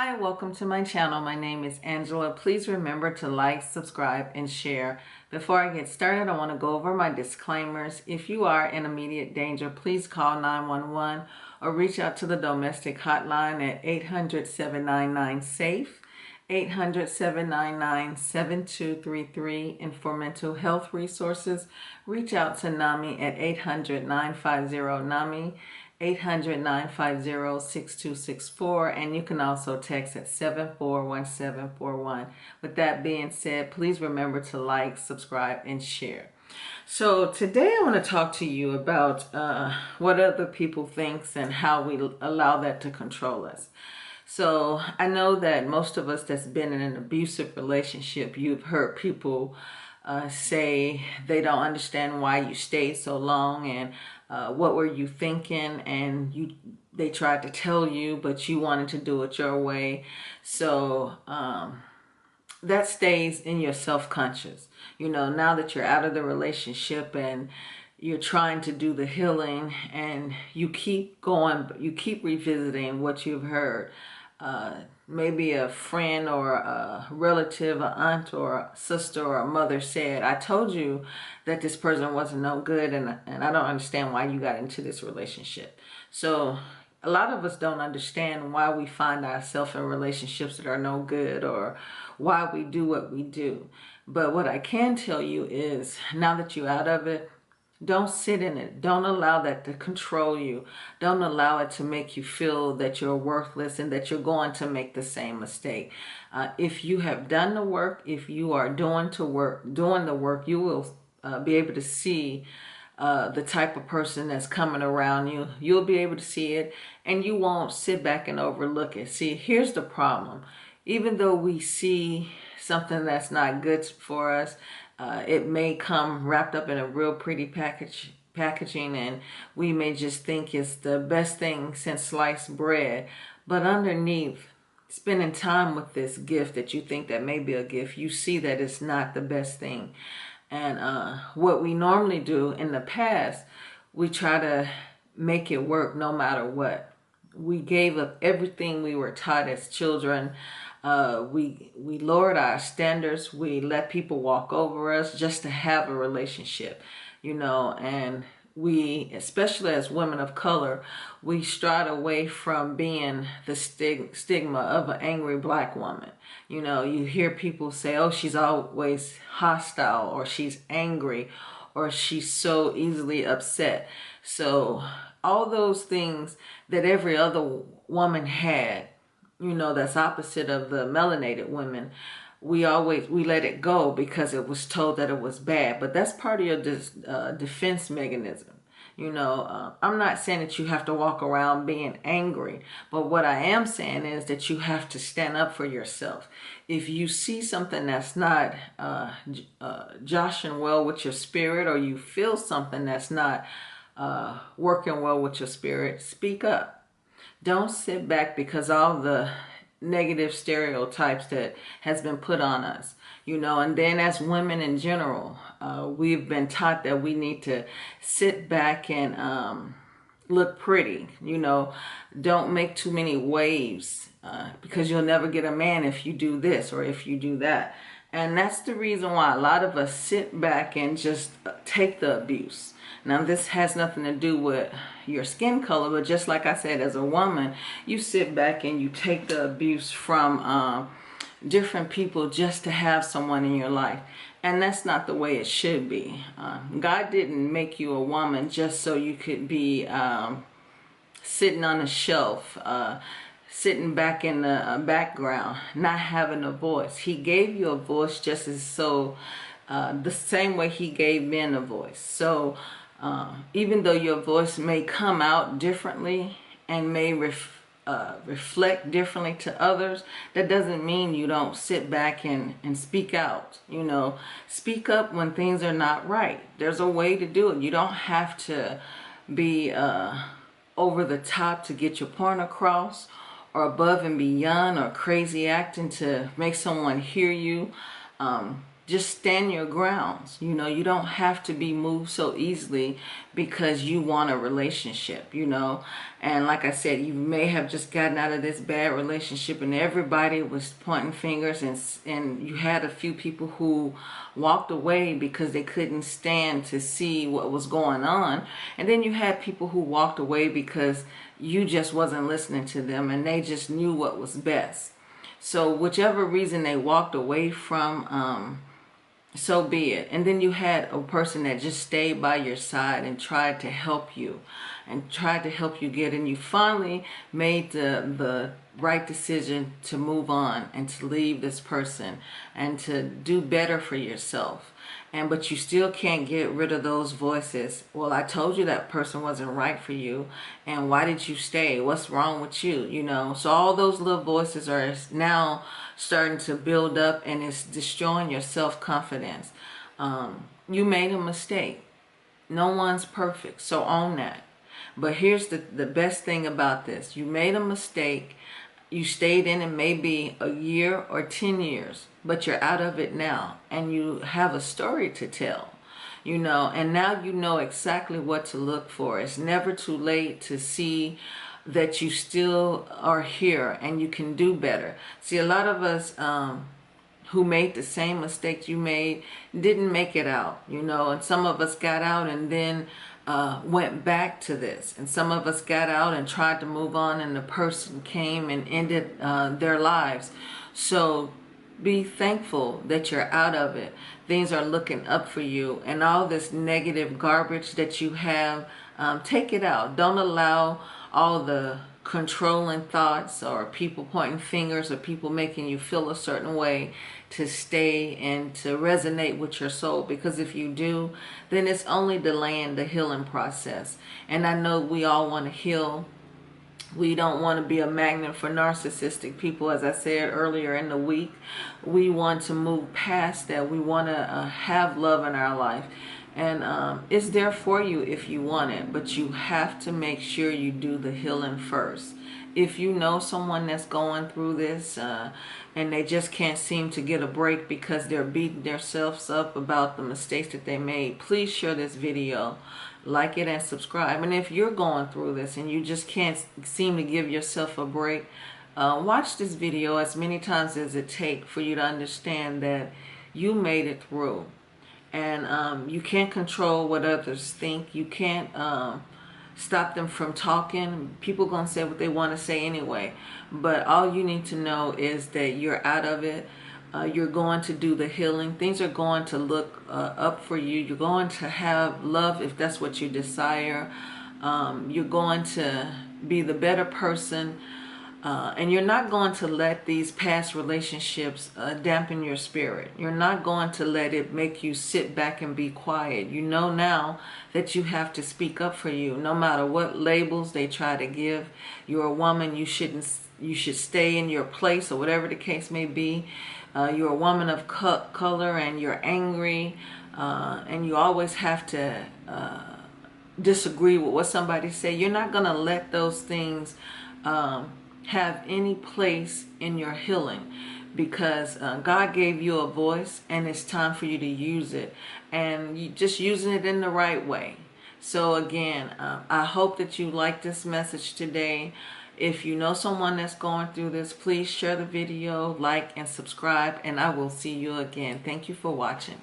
Hi, welcome to my channel. My name is Angela. Please remember to like, subscribe, and share. Before I get started, I want to go over my disclaimers. If you are in immediate danger, please call 911 or reach out to the domestic hotline at 800-799-SAFE, 800-799-7233. And for mental health resources, reach out to NAMI at 800-950-NAMI. 800-950-6264, and you can also text at 741741. With that being said, please remember to like, subscribe, and share. So today I want to talk to you about what other people think and how we allow that to control us. So I know that most of us that's been in an abusive relationship, you've heard people say they don't understand why you stayed so long, and what were you thinking, and they tried to tell you, but you wanted to do it your way. So that stays in your self-conscious. You know, now that you're out of the relationship and you're trying to do the healing, and you keep going, you keep revisiting what you've heard. Maybe a friend or a relative, an aunt or a sister or a mother said, I told you that this person wasn't no good, and I don't understand why you got into this relationship. So a lot of us don't understand why we find ourselves in relationships that are no good, or why we do what we do. But what I can tell you is, now that you're out of it, don't sit in it. Don't allow that to control you. Don't allow it to make you feel that you're worthless and that you're going to make the same mistake. If you have done the work, if you are doing the work, you will be able to see the type of person that's coming around you. You'll be able to see it, and you won't sit back and overlook it. See, here's the problem. Even though we see something that's not good for us, it may come wrapped up in a real pretty packaging, and we may just think it's the best thing since sliced bread. But underneath, spending time with this gift that you think that may be a gift, you see that it's not the best thing. And what we normally do in the past, we try to make it work no matter what. We gave up everything we were taught as children. We lowered our standards. We let people walk over us just to have a relationship, you know. And we, especially as women of color, we strayed away from being the stigma of an angry black woman. You know, you hear people say, oh, she's always hostile, or she's angry, or she's so easily upset. So all those things that every other woman had, you know, that's opposite of the melanated women, we let it go because it was told that it was bad. But that's part of your defense mechanism. You know, I'm not saying that you have to walk around being angry, but what I am saying is that you have to stand up for yourself. If you see something that's not joshing well with your spirit, or you feel something that's not working well with your spirit, speak up. Don't sit back because all the negative stereotypes that has been put on us, you know. And then as women in general, we've been taught that we need to sit back and look pretty, you know. Don't make too many waves because you'll never get a man if you do this or if you do that. And that's the reason why a lot of us sit back and just take the abuse. Now, this has nothing to do with your skin color, but just like I said, as a woman, you sit back and you take the abuse from different people just to have someone in your life. And that's not the way it should be. God didn't make you a woman just so you could be sitting on a shelf, sitting back in the background, not having a voice. He gave you a voice just as so the same way he gave men a voice. So even though your voice may come out differently and may reflect differently to others, that doesn't mean you don't sit back and speak out. You know, speak up when things are not right. There's a way to do it. You don't have to be over the top to get your point across, or above and beyond, or crazy acting to make someone hear you. just stand your grounds. You know, you don't have to be moved so easily because you want a relationship, you know. And like I said, you may have just gotten out of this bad relationship and everybody was pointing fingers, and you had a few people who walked away because they couldn't stand to see what was going on. And then you had people who walked away because you just wasn't listening to them and they just knew what was best. So whichever reason they walked away from, so be it. And then you had a person that just stayed by your side and tried to help you get, and you finally made the right decision to move on and to leave this person and to do better for yourself. But you still can't get rid of those voices. Well, I told you that person wasn't right for you, and why did you stay? What's wrong with you? You know, so all those little voices are now starting to build up, and it's destroying your self-confidence. You made a mistake. No one's perfect, so own that. But here's the best thing about this. You made a mistake. You stayed in it maybe a year or 10 years, but you're out of it now, and you have a story to tell, you know, and now you know exactly what to look for. It's never too late to see that you still are here and you can do better. See, a lot of us who made the same mistakes you made didn't make it out, you know, and some of us got out and then went back to this, and some of us got out and tried to move on, and the person came and ended their lives. So be thankful that you're out of it. Things are looking up for you, and all this negative garbage that you have, take it out. Don't allow all the controlling thoughts or people pointing fingers or people making you feel a certain way to stay and to resonate with your soul, because if you do, then it's only delaying the healing process. And I know we all want to heal. We don't want to be a magnet for narcissistic people. As I said earlier in the week, we want to move past that. We want to have love in our life, and it's there for you if you want it, but you have to make sure you do the healing first. If you know someone that's going through this and they just can't seem to get a break because they're beating themselves up about the mistakes that they made, please share this video, like it, and subscribe. And if you're going through this and you just can't seem to give yourself a break, watch this video as many times as it takes for you to understand that you made it through. And you can't control what others think. You can't stop them from talking. People gonna say what they want to say anyway, but all you need to know is that you're out of it. You're going to do the healing. Things are going to look up for you. You're going to have love if that's what you desire. You're going to be the better person, and you're not going to let these past relationships dampen your spirit. You're not going to let it make you sit back and be quiet. You know now that you have to speak up for you, no matter what labels they try to give. You're a woman. You should stay in your place, or whatever the case may be. You're a woman of color, and you're angry, and you always have to disagree with what somebody say. You're not going to let those things have any place in your healing, because God gave you a voice, and it's time for you to use it, and you just using it in the right way. So again, I hope that you like this message today. If you know someone that's going through this, please share the video, like, and subscribe, and I will see you again. Thank you for watching.